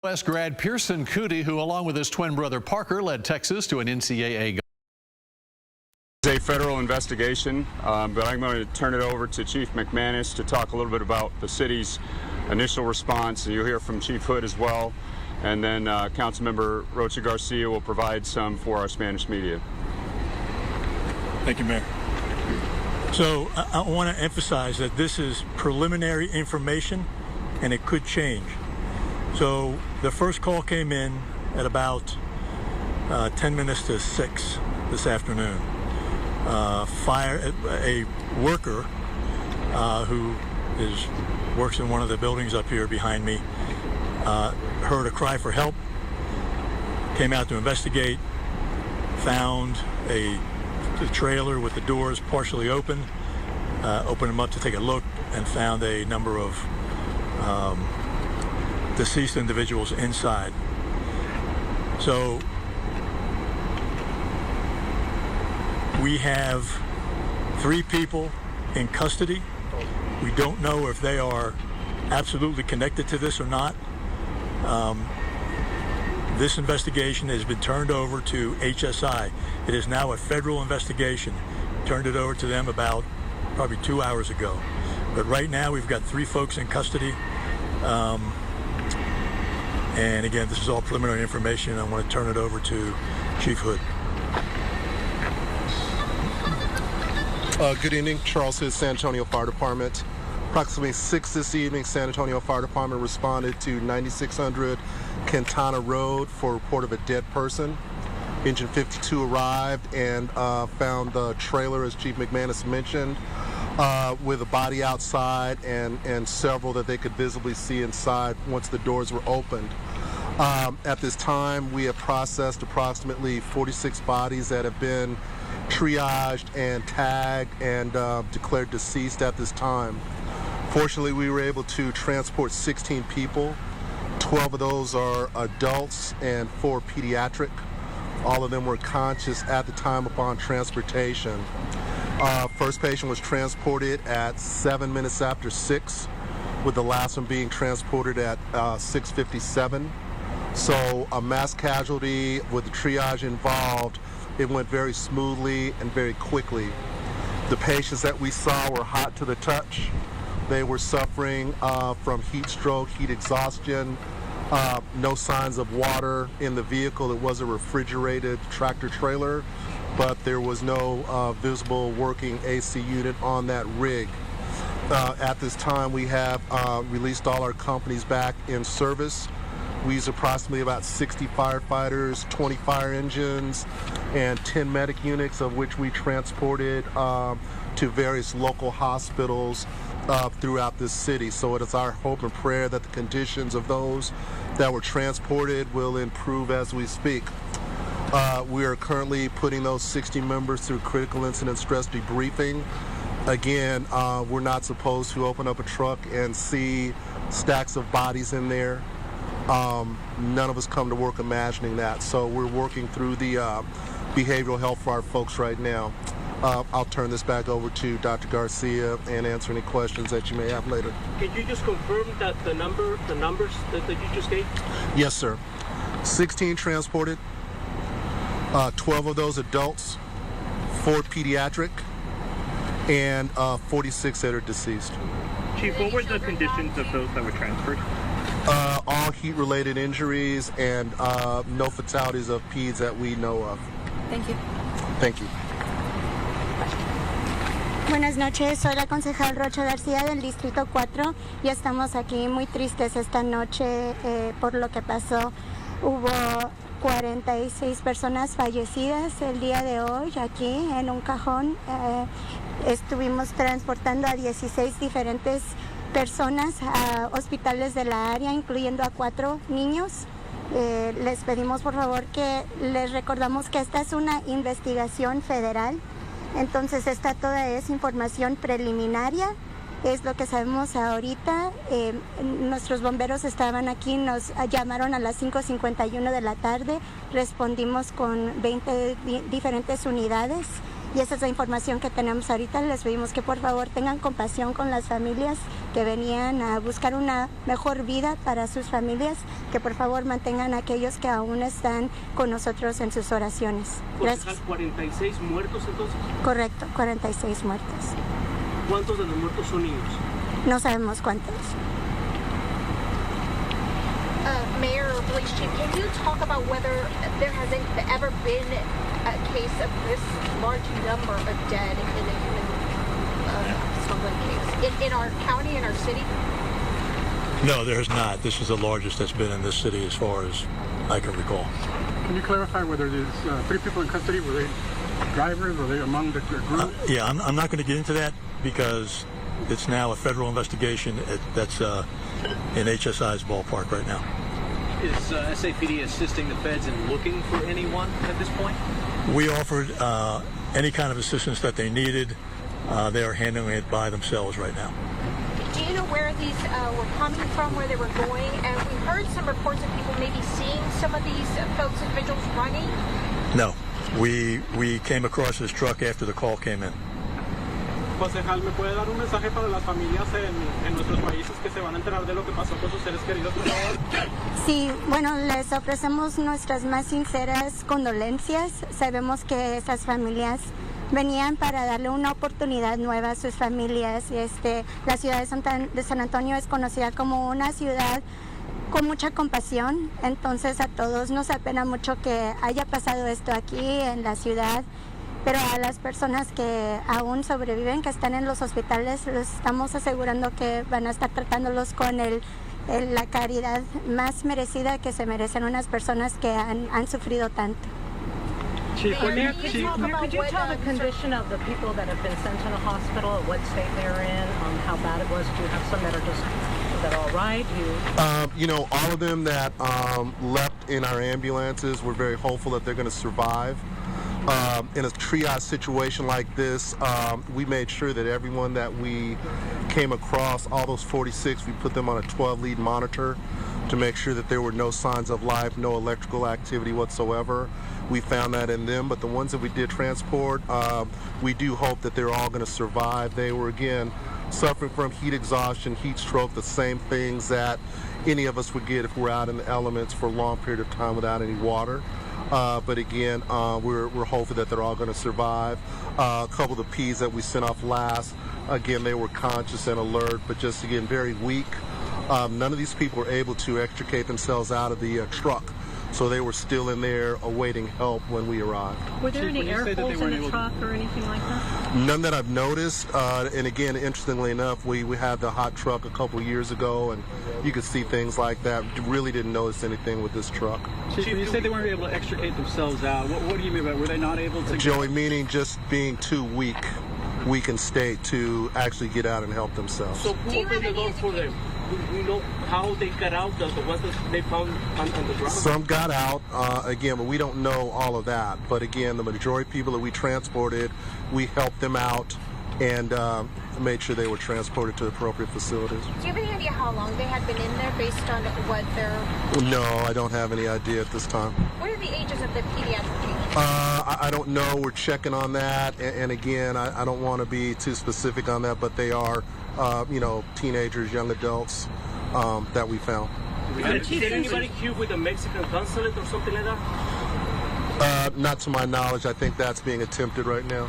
West grad Pearson Cootie, who along with his twin brother Parker led Texas to an NCAA gold. It's a federal investigation, but I'm going to turn it over to Chief McManus to talk a little bit about the city's initial response. You'll hear from Chief Hood as well, and then Councilmember Rocha Garcia will provide some for our Spanish media. Thank you, Mayor. So I want to emphasize that this is preliminary information and it could change. So the first call came in at about 10 minutes to 6 this afternoon. A worker who works in one of the buildings up here behind me heard a cry for help, came out to investigate, found a trailer with the doors partially open, opened them up to take a look, and found a number of deceased individuals inside. So we have 3 people in custody. We don't know if they are absolutely connected to this or not. This investigation has been turned over to HSI. It is now a federal investigation. Turned it over to them about probably 2 hours ago. But right now we've got 3 folks in custody. And again, this is all preliminary information. I want to turn it over to Chief Hood. Good evening, Charles Hood, San Antonio Fire Department. Approximately 6 this evening, San Antonio Fire Department responded to 9600 Quintana Road for a report of a dead person. Engine 52 arrived and found the trailer, as Chief McManus mentioned, with a body outside and several that they could visibly see inside once the doors were opened. At this time, we have processed approximately 46 bodies that have been triaged and tagged and declared deceased at this time. Fortunately, we were able to transport 16 people. 12 of those are adults and 4 pediatric. All of them were conscious at the time upon transportation. First patient was transported at 7 minutes after 6, with the last one being transported at 6:57. So a mass casualty with the triage involved. It went very smoothly and very quickly. The patients that we saw were hot to the touch. They were suffering from heat stroke, heat exhaustion, no signs of water in the vehicle. It was a refrigerated tractor trailer, but there was no visible working AC unit on that rig. At this time, we have released all our companies back in service. We use approximately about 60 firefighters, 20 fire engines, and 10 medic units, of which we transported to various local hospitals throughout this city. So it is our hope and prayer that the conditions of those that were transported will improve as we speak. We are currently putting those 60 members through critical incident stress debriefing. Again, we're not supposed to open up a truck and see stacks of bodies in there. None of us come to work imagining that. So we're working through the behavioral health for our folks right now. I'll turn this back over to Dr. Garcia and answer any questions that you may have later. Could you just confirm that the numbers that you just gave? Yes, sir. 16 transported, 12 of those adults, 4 pediatric, and 46 that are deceased. Chief, what were the conditions of those that were transferred? All heat-related injuries and no fatalities of peds that we know of. Thank you. Thank you. Buenas noches, soy la concejal Rocha García del Distrito 4 y estamos aquí muy tristes esta noche por lo que pasó. Hubo 46 personas fallecidas el día de hoy aquí en un cajón. Estuvimos transportando a 16 diferentes personas a hospitales de la área, incluyendo a 4 niños. Les pedimos por favor que les recordamos que esta es una investigación federal. Entonces esta toda es información preliminaria, es lo que sabemos ahorita. Nuestros bomberos estaban aquí, nos llamaron a las 5:51 de la tarde, respondimos con 20 diferentes unidades y esa es la información que tenemos ahorita. Les pedimos que por favor tengan compasión con las familias que venían a buscar una mejor vida para sus familias, que por favor mantengan a aquellos que aún están con nosotros en sus oraciones. Gracias. 46 muertos entonces. Correcto, 46 muertos. ¿Cuántos de los muertos son niños? No sabemos cuántos. Mayor or police chief, can you talk about whether there has ever been a case of this large number of dead in a human smuggling case in our county, in our city? No, there has not. This is the largest that's been in this city as far as I can recall. Can you clarify whether there's 3 people in custody? Were they drivers? Were they among the group? Yeah, I'm not going to get into that because it's now a federal investigation that's in HSI's ballpark right now. Is SAPD assisting the feds in looking for anyone at this point? We offered any kind of assistance that they needed. They are handling it by themselves right now. Do you know where these were coming from, where they were going? And we heard some reports of people maybe seeing some of these folks, individuals running. No, we came across this truck after the call came in. Concejal, ¿me puede dar un mensaje para las familias en nuestros países que se van a enterar de lo que pasó con sus seres queridos, por favor? Sí, bueno, les ofrecemos nuestras más sinceras condolencias. Sabemos que esas familias venían para darle una oportunidad nueva a sus familias. La ciudad de San Antonio es conocida como una ciudad con mucha compasión, entonces a todos nos apena mucho que haya pasado esto aquí en la ciudad, pero a las personas que aún sobreviven, que están en los hospitales, les estamos asegurando que van a estar tratándolos con la caridad más merecida que se merecen unas personas que han sufrido tanto. Mayor, could you talk about Could you tell the condition of the people that have been sent to the hospital, what state they're in, how bad it was? Do you have some that are just that are all right? All of them that left in our ambulances, we're very hopeful that they're going to survive. In a triage situation like this, we made sure that everyone that we came across, all those 46, we put them on a 12-lead monitor to make sure that there were no signs of life, no electrical activity whatsoever. We found that in them, but the ones that we did transport, we do hope that they're all going to survive. They were, again, suffering from heat exhaustion, heat stroke, the same things that any of us would get if we're out in the elements for a long period of time without any water. But again, we're hopeful that they're all going to survive. A couple of the P's that we sent off last, again, they were conscious and alert, but just, again, very weak. None of these people were able to extricate themselves out of the truck. So they were still in there awaiting help when we arrived. Were there any air holes in the truck or anything like that? None that I've noticed. And again, interestingly enough, we had the hot truck a couple years ago, and you could see things like that. Really didn't notice anything with this truck. Chief, when you say they weren't able to extricate themselves out, what do you mean by were they not able to? Joey, meaning just being too weak in state to actually get out and help themselves. So who opened the door for them? We know how they got out, the ones that they found on the ground? Some got out, again, but we don't know all of that. But again, the majority of people that we transported, we helped them out and made sure they were transported to appropriate facilities. Do you have any idea how long they had been in there based on what their... No, I don't have any idea at this time. What are the ages of the pediatric patients? I don't know. We're checking on that. And again, I don't want to be too specific on that, but they are, teenagers, young adults that we found. Did anybody queue with the Mexican consulate or something like that? Not to my knowledge. I think that's being attempted right now.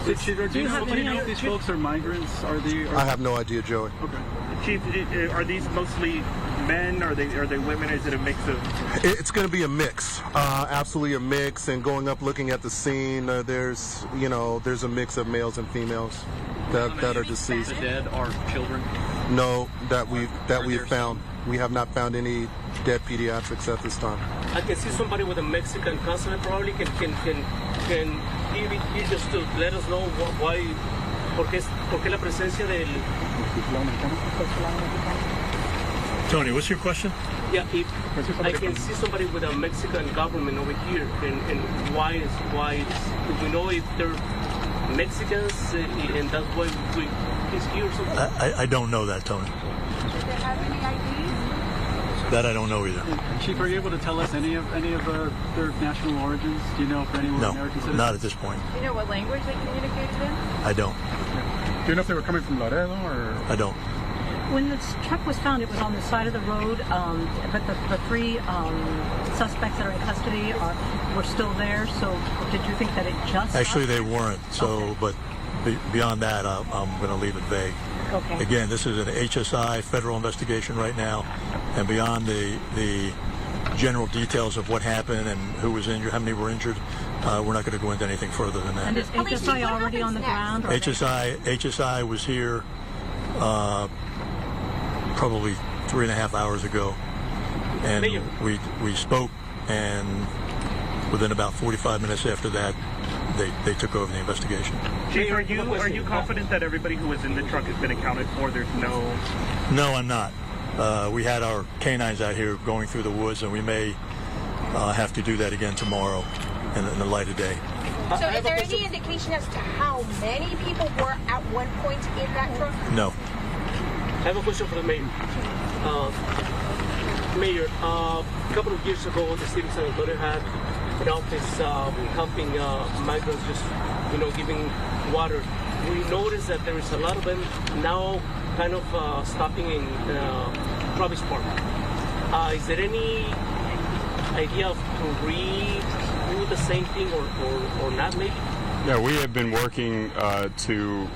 Do you know if these folks are migrants? I have no idea, Joey. Okay. Chief, are these mostly men? Are they women? Is it a mix of? It's going to be a mix, absolutely a mix. And going up, looking at the scene, there's a mix of males and females that are deceased. The dead are children? No, that we have found. We have not found any dead pediatrics at this time. I can see somebody with a Mexican consulate probably can he just to let us know why, por qué la presencia del. Tony, what's your question? Yeah, if I can see somebody with a Mexican government over here, and why do we know if they're Mexicans, and that's why he's here or something? I don't know that, Tony. Do they have any IDs? That I don't know either. Chief, are you able to tell us any of their national origins? Do you know if anyone No, American citizens? not at this point. Do you know what language they communicated in? I don't. Do you know if they were coming from Laredo or? I don't. When this truck was found, it was on the side of the road, but the three suspects that are in custody were still there. So did you think that it just... Actually, they weren't. So, Okay. but beyond that, I'm going to leave it vague. Okay. Again, this is an HSI federal investigation right now, and beyond the general details of what happened and who was injured, how many were injured, we're not going to go into anything further than that. And is HSI already on the ground? Or HSI was here probably 3.5 hours ago, and we spoke, and within about 45 minutes after that, they took over the investigation. Chief, are you confident that everybody who was in the truck has been accounted for? There's no... No, I'm not. We had our canines out here going through the woods, and we may have to do that again tomorrow in the light of day. So is there any indication as to how many people were at one point in that truck? No. I have a question for the mayor. Mayor, a couple of years ago, the city of San Antonio had an office helping migrants, just giving water. We noticed that there is a lot of them now, kind of stopping in Province Park. Is there any idea of to redo the same thing or not, maybe? Yeah, we have been working to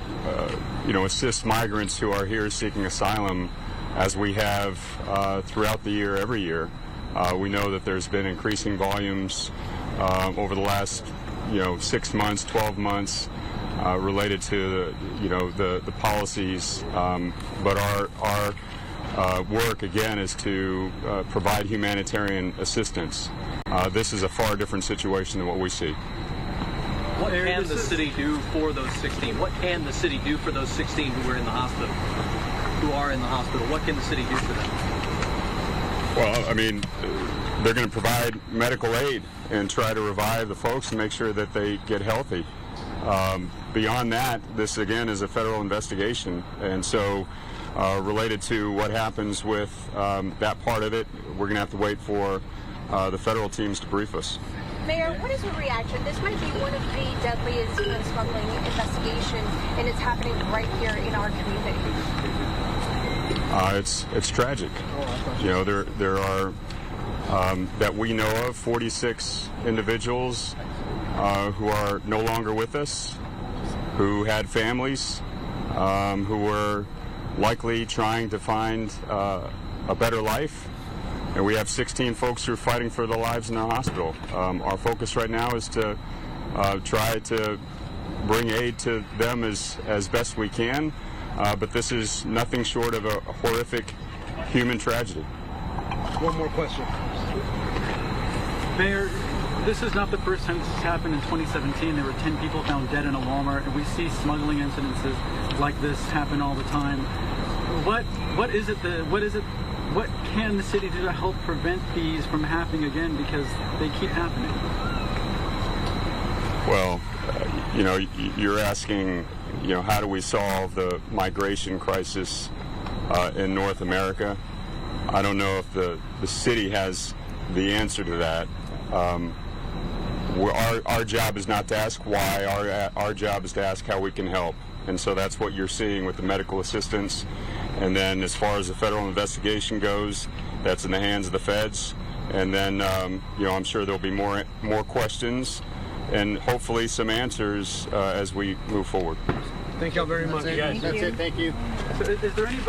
assist migrants who are here seeking asylum, as we have throughout the year, every year. We know that there's been increasing volumes over the last 6 months, 12 months related to the policies. But our work again is to provide humanitarian assistance. This is a far different situation than what we see. What can the city do for those 16? What can the city do for those 16 who are in the hospital? What can the city do for them? Well, I mean, they're going to provide medical aid and try to revive the folks and make sure that they get healthy. Beyond that, this again is a federal investigation, and so related to what happens with that part of it, we're going to have to wait for the federal teams to brief us. Mayor, what is your reaction? This might be one of the deadliest human smuggling investigations, and it's happening right here in our community. It's tragic. There are that we know of 46 individuals who are no longer with us, who had families, who were likely trying to find a better life. And we have 16 folks who are fighting for their lives in the hospital. Our focus right now is to try to bring aid to them as best we can. But this is nothing short of a horrific human tragedy. One more question. Mayor, this is not the first time this has happened. In 2017, there were 10 people found dead in a Walmart, and we see smuggling incidences like this happen all the time. What can the city do to help prevent these from happening again, because they keep happening? Well, you're asking, how do we solve the migration crisis in North America? I don't know if the city has the answer to that. Our job is not to ask why. Our job is to ask how we can help. And so that's what you're seeing with the medical assistance. And then as far as the federal investigation goes, that's in the hands of the feds. And then, I'm sure there'll be more questions and hopefully some answers as we move forward. Thank y'all very much. Thank you. That's it. Thank you. So is there any